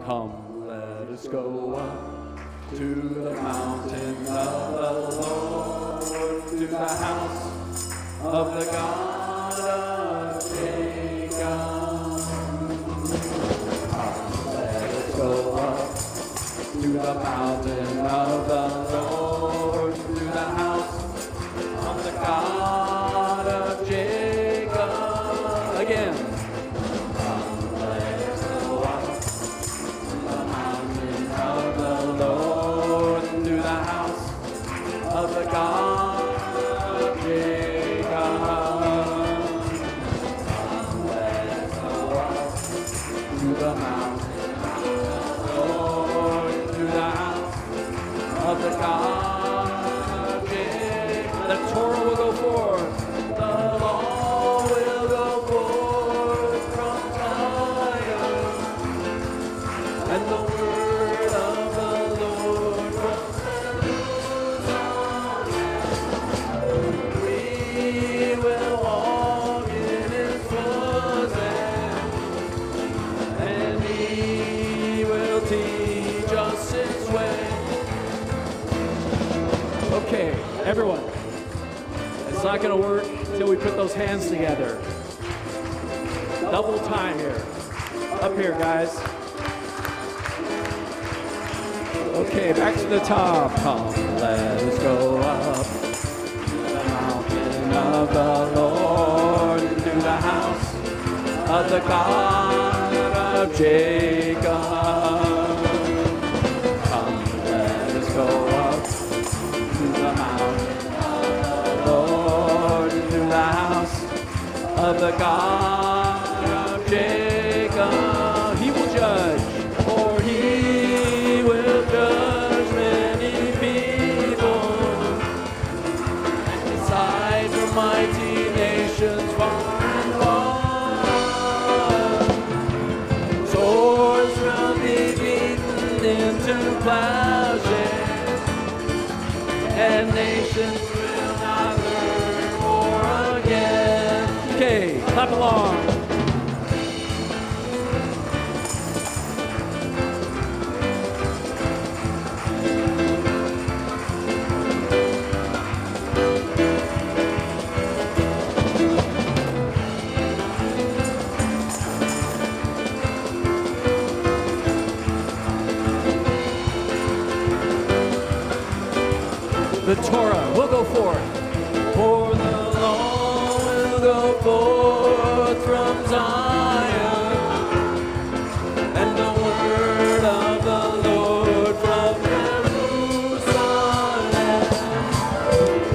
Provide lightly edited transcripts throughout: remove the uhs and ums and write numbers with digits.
Come, let us go up to the mountain of the Lord, to the house of the God of Jacob. Come, let us go up to the mountain of the Lord, to the house of the God of Jacob. Again. Come, let us go up to the mountain of the Lord, to the house of the God of Jacob. Come, let us go up to the mountain of the Lord, to the house of the God of Jacob. The Torah will go forth. The law will go forth from Zion, and the word of the Lord from Jerusalem. We will walk in His footsteps, and He will teach us His way. Okay, everyone. It's not going to work until we put those hands together. Double time here. Up here, guys. Okay, back to the top. Come, let us go up to the mountain of the Lord, to the house of the God of Jacob. Come, let us go up to the mountain of the Lord, to the house of the God of Jacob. He will judge, for He will judge many people and decide for mighty nations far and wide. Swords will be beaten into plowshares, and nations will not learn war again. Okay, clap along. The Torah will go forth, for the law will go forth from Zion, and the word of the Lord from Jerusalem.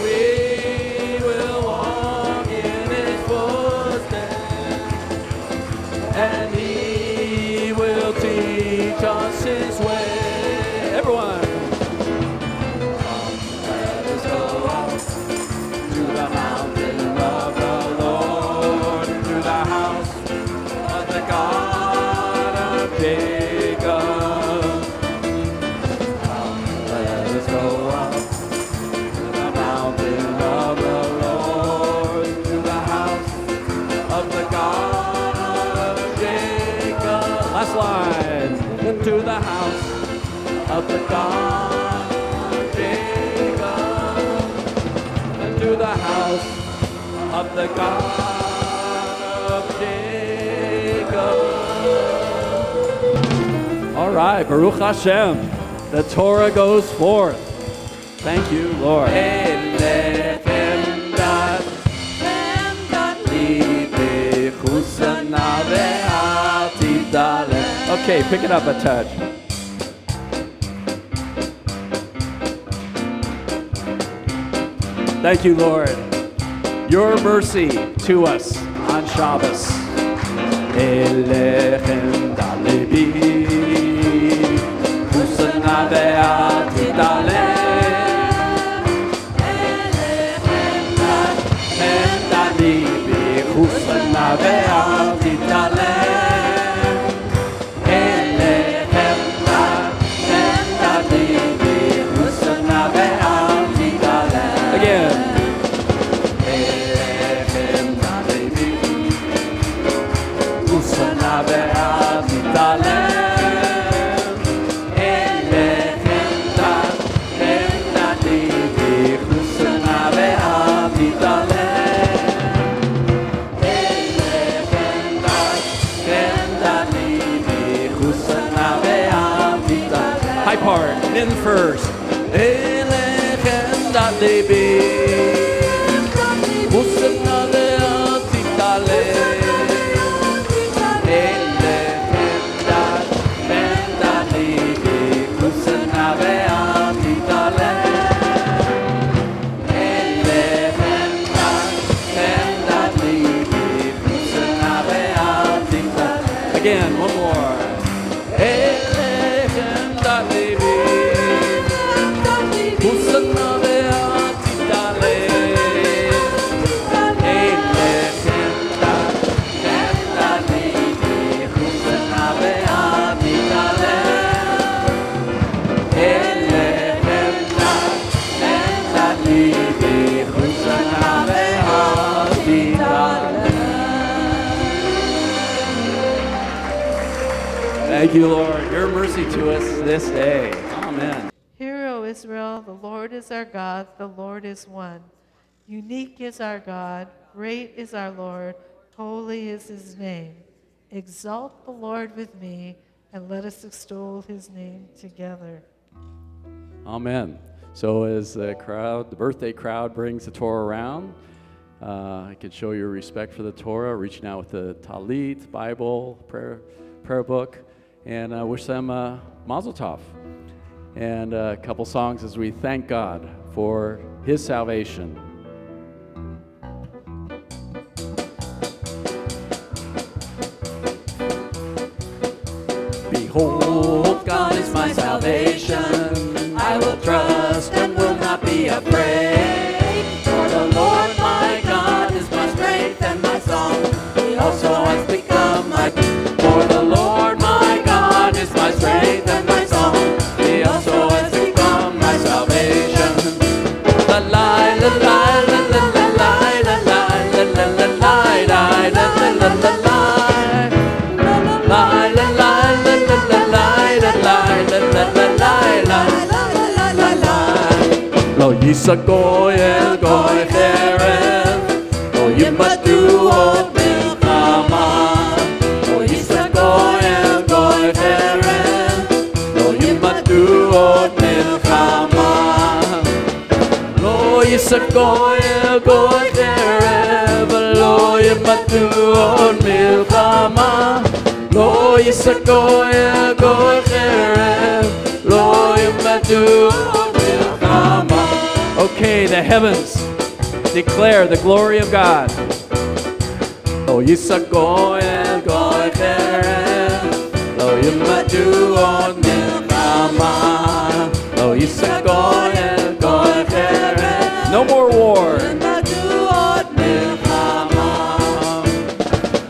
We will walk in His footsteps, and He will teach us His way. Everyone. To the house of the God of Jacob, and to the house of the God of Jacob. All right, Baruch Hashem. The Torah goes forth. Thank you, Lord. Okay, pick it up a touch. Thank you, Lord. Your mercy to us on Shabbos. Elechem dalebi, husana ve'ati dalem. Elechem dalebi, husana ve'ati dalem. in first. Elechem dat libi, Musanave atitale. Elechem dat libi, Musanave atitale. Elechem dat libi, Musanave atitale. Again, one more. Elechem dat libi, Musanave atitale. Elechem dat libi, Musanave atitale. Elechem dat libi, Musanave atitale. Thank you, Lord. Your mercy to us this day. Amen. Hear, O Israel, the Lord is our God, the Lord is one. Unique is our God, great is our Lord, holy is his name. Exalt the Lord with me, and let us extol his name together. Amen. So as the birthday crowd brings the Torah around, I can show your respect for the Torah, reaching out with the Talit, Bible, prayer book, and wish them Mazel Tov. And a couple songs as we thank God for his salvation. Behold, God is my salvation. I will trust and will not be afraid. For the Lord my God is my strength and my song. He also has become my. For the Lord my God is my strength and my song. He also has become my salvation. La la la la la la la la la la la la la la la la la. Lo yisagoy el goy cherev, lo yimadu od milchama. Lo yisagoy el goy cherev, lo yimadu od milchama. Lo yisagoy el goy cherev, lo yimadu od milchama. Lo yisagoy el goy cherev, lo yimadu od milchama. Okay, the heavens declare the glory of God. Lo yisagoy el goy cherev, lo yimadu od milchama. Lo yisagoy el goy cherev. No more war.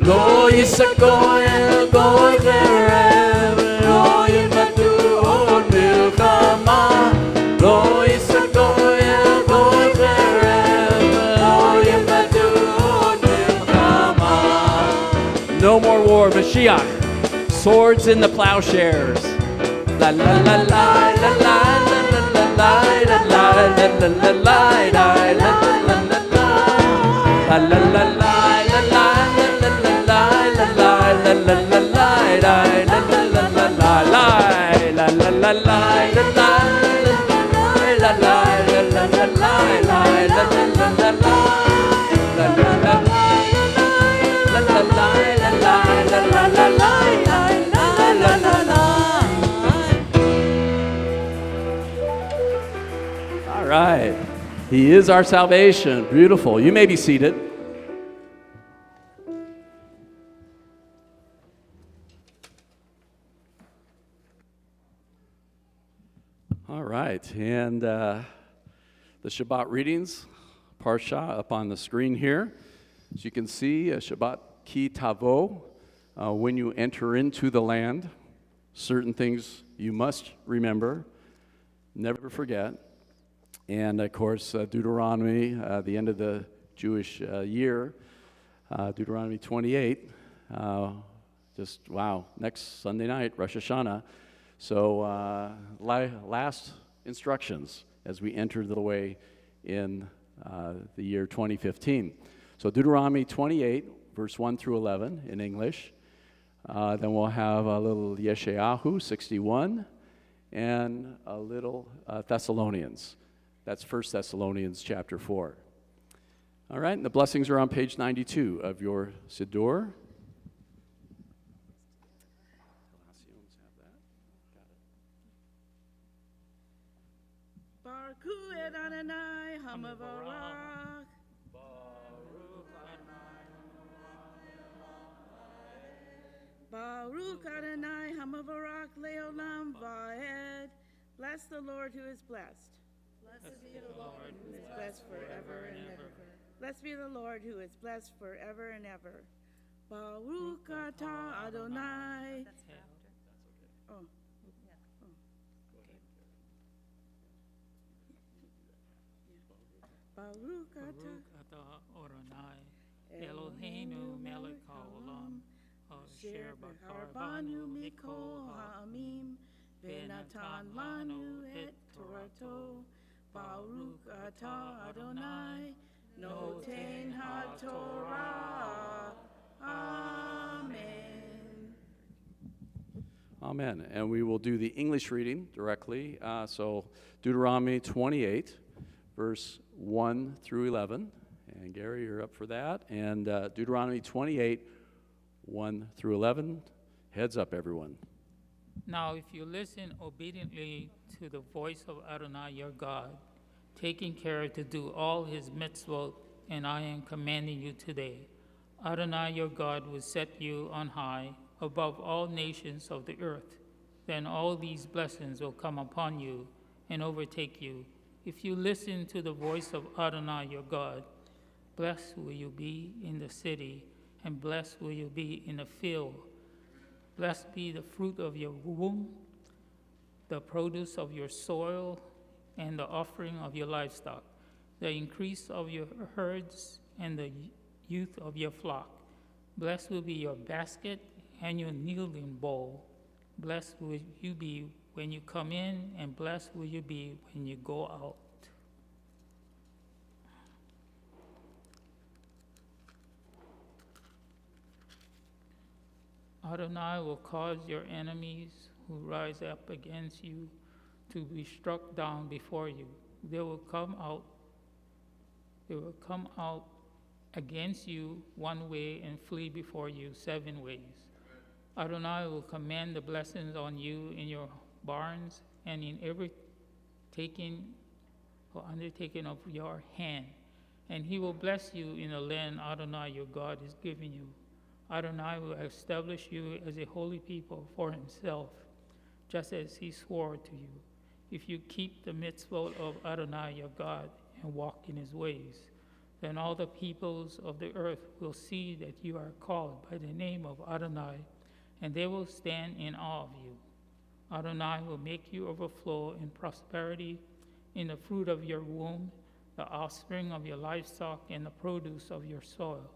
Lo yisagoy el goy cherev, lo yimadu od milchama. Lo yisagoy el goy cherev, lo yimadu od milchama. No more war, Mashiach. Swords in the plowshares. La la la la la la la la la la la la la la la la la la la. All right. He is our salvation. Beautiful. You may be seated. All right, and the Shabbat readings, Parsha, up on the screen here. As you can see, Shabbat ki tavo, when you enter into the land, certain things you must remember, never forget. And of course, Deuteronomy, the end of the Jewish year, Deuteronomy 28, just wow, next Sunday night, Rosh Hashanah. So last instructions as we enter the way in the year 2015. So Deuteronomy 28, verse 1 through 11 in English. Then we'll have a little Yeshayahu 61, and a little Thessalonians. That's 1 Thessalonians chapter 4. All right, and the blessings are on page 92 of your Siddur. Baruch et Adonai Hamavarach. Baruch Adonai Hamavarach Leolam Vaed. Bless the Lord who is blessed. Blessed be the Lord who is blessed forever and ever. Blessed be the Lord who is blessed forever and ever. Baruch atah Adonai. That's after. Oh. Baruch atah Baruch atah Adonai Eloheinu melech haolam asher bachar banu mikol ha'amim v'natan lanu et torato. Baruch atah Adonai noten ha'torah. Amen. Amen. And we will do the English reading directly. So Deuteronomy 28, verse 1 through 11. And Gary, you're up for that. And Deuteronomy 28, 1 through 11. Heads up, everyone. Now, if you listen obediently to the voice of Adonai your God, taking care to do all his mitzvot, and I am commanding you today, Adonai your God will set you on high above all nations of the earth. Then all these blessings will come upon you and overtake you. If you listen to the voice of Adonai your God, blessed will you be in the city, and blessed will you be in the field. Blessed be the fruit of your womb, the produce of your soil, and the offering of your livestock, the increase of your herds, and the youth of your flock. Blessed will be your basket and your kneading bowl. Blessed will you be when you come in, and blessed will you be when you go out. Adonai will cause your enemies who rise up against you to be struck down before you. They will come out against you one way and flee before you 7 ways. Adonai will command the blessings on you in your barns and in every undertaking of your hand. And he will bless you in the land Adonai your God is giving you. Adonai will establish you as a holy people for himself, just as he swore to you, if you keep the mitzvot of Adonai your God and walk in his ways. Then all the peoples of the earth will see that you are called by the name of Adonai, and they will stand in awe of you. Adonai will make you overflow in prosperity, in the fruit of your womb, the offspring of your livestock, and the produce of your soil,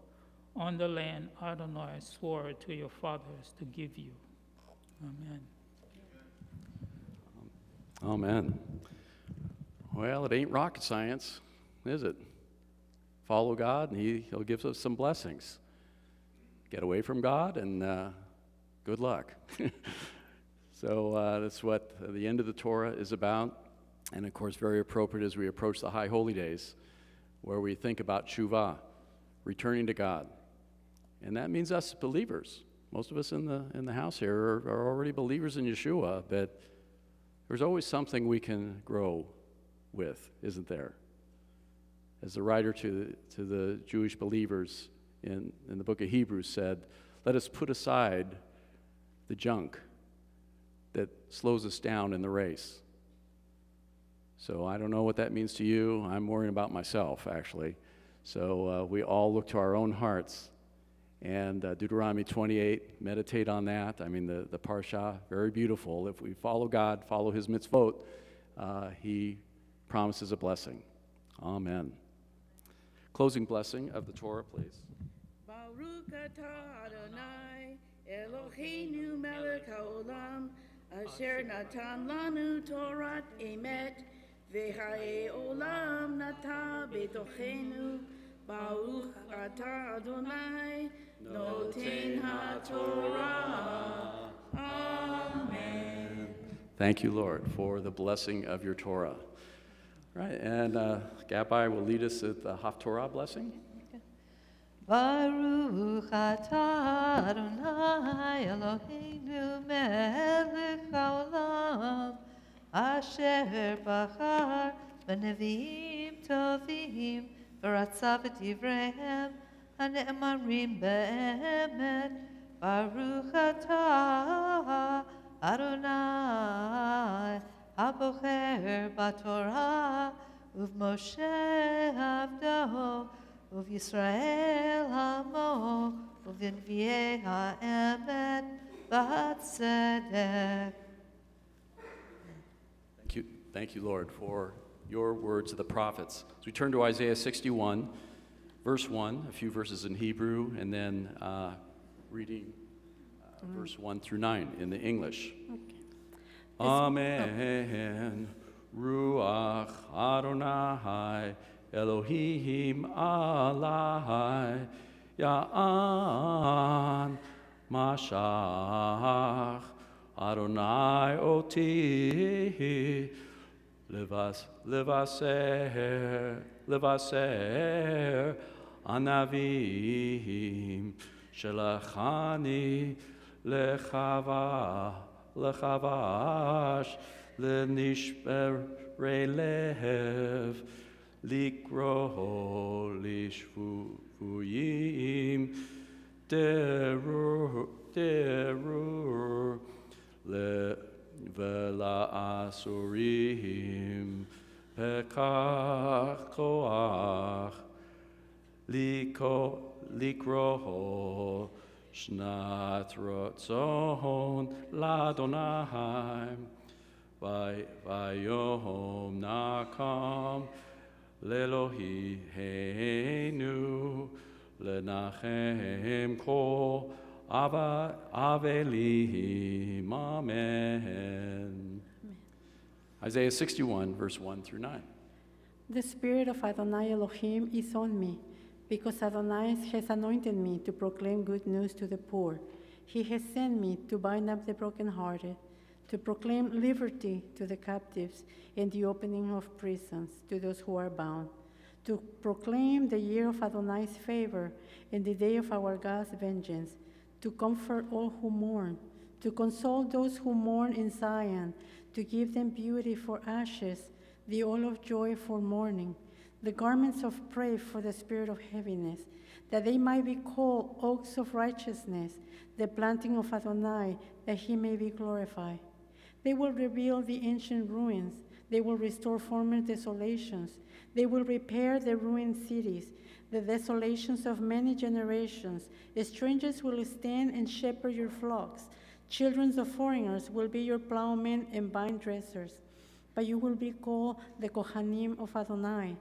on the land Adonai swore to your fathers to give you. Amen. Amen. Well, it ain't rocket science, is it? Follow God, and He'll give us some blessings. Get away from God, and good luck. So that's what the end of the Torah is about. And, of course, very appropriate as we approach the High Holy Days, where we think about Teshuvah, returning to God. And that means us believers. Most of us in the house here are already believers in Yeshua, but there's always something we can grow with, isn't there? As the writer to the Jewish believers in the book of Hebrews said, let us put aside the junk that slows us down in the race. So I don't know what that means to you. I'm worrying about myself, actually. So we all look to our own hearts. And Deuteronomy 28, meditate on that. I mean, the Parsha, very beautiful. If we follow God, follow his mitzvot, he promises a blessing. Amen. Closing blessing of the Torah, please. Baruch atah Adonai Eloheinu melech haolam asher natan lanu Torat emet v'chaye olam nata betochenu. Baruch atah Adonai noten haTorah. Amen. Thank you, Lord, for the blessing of your Torah. Right, and Gabbai will lead us at the Haftorah blessing. Baruch atah Adonai Eloheinu melech haolam asher bachar b'neviim tovim v'ratzav et divreihem hane'emarim be'emet. Baruch atah Adonai habocher b'Torah uv'Moshe avdo Uv Yisrael hamo, uv Nevi'ei ha'emet v'hatzedek. Thank you, Lord, for your words of the prophets. So we turn to Isaiah 61, verse 1, a few verses in Hebrew, and then reading verse 1 through 9 in the English. Okay. Amen. Ruach Adonai Elohim alai ya'an mashach Adonai oti levaser anavim shelachani lechavash lenishberei lev Likro lishvuyim terur vela asurim pekach koach likro shnat rotzon ladonai vayom nakam Lelohihenu lenachem kol avelim. Amen. Isaiah 61, verse 1 through 9. The Spirit of Adonai Elohim is on me, because Adonai has anointed me to proclaim good news to the poor. He has sent me to bind up the brokenhearted, to proclaim liberty to the captives and the opening of prisons to those who are bound, to proclaim the year of Adonai's favor and the day of our God's vengeance, to comfort all who mourn, to console those who mourn in Zion, to give them beauty for ashes, the oil of joy for mourning, the garments of praise for the spirit of heaviness, that they might be called oaks of righteousness, the planting of Adonai, that he may be glorified. They will rebuild the ancient ruins. They will restore former desolations. They will repair the ruined cities, the desolations of many generations. Strangers will stand and shepherd your flocks. Children of foreigners will be your plowmen and vine dressers. But you will be called the Kohanim of Adonai,